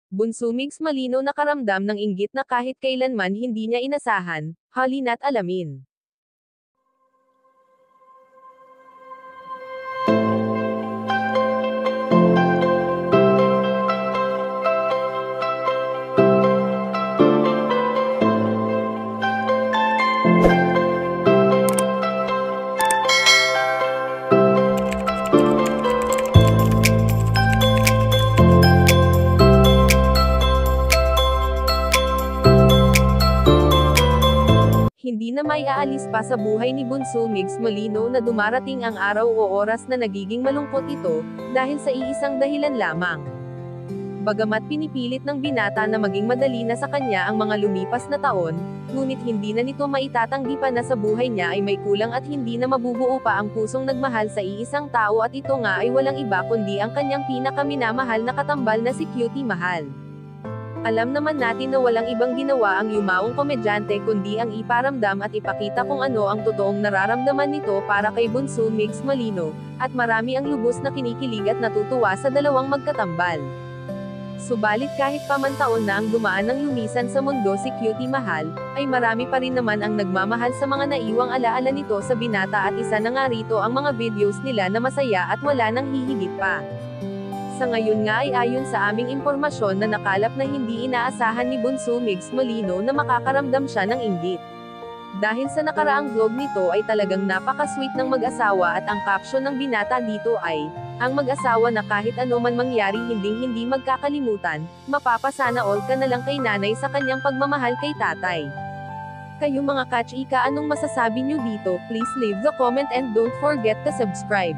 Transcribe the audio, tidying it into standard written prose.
Bunso Migs malinaw nakaramdam ng inggit na kahit kailanman hindi niya inasahan, halina't alamin. Hindi na maiaalis pa sa buhay ni Bunso Migs malinaw na dumarating ang araw o oras na nagiging malungkot ito, dahil sa iisang dahilan lamang. Bagamat pinipilit ng binata na maging madali na sa kanya ang mga lumipas na taon, ngunit hindi na nito maitatanggi pa na sa buhay niya ay may kulang at hindi na mabubuo pa ang pusong nagmahal sa iisang tao at ito nga ay walang iba kundi ang kanyang pinakaminamahal na katambal na si Cutie Mahal. Alam naman natin na walang ibang ginawa ang yumaong komedyante kundi ang iparamdam at ipakita kung ano ang totoong nararamdaman nito para kay Bunso Migs Malino, at marami ang lubos na kinikilig at natutuwa sa dalawang magkatambal. Subalit kahit pamantaon na ang dumaan ng lumisan sa mundo si Cutie Mahal, ay marami pa rin naman ang nagmamahal sa mga naiwang alaala nito sa binata at isa na nga rito ang mga videos nila na masaya at wala nang hihigit pa. Sa ngayon nga ay ayon sa aming impormasyon na nakalap na hindi inaasahan ni Bunso Migs Malino na makakaramdam siya ng inggit. Dahil sa nakaraang vlog nito ay talagang napaka-sweet ng mag-asawa at ang caption ng binata dito ay, ang mag-asawa na kahit ano man mangyari hindi magkakalimutan, mapapasana all ka na lang kay nanay sa kanyang pagmamahal kay tatay. Kayo mga kachika, anong masasabi nyo dito? Please leave the comment and don't forget to subscribe.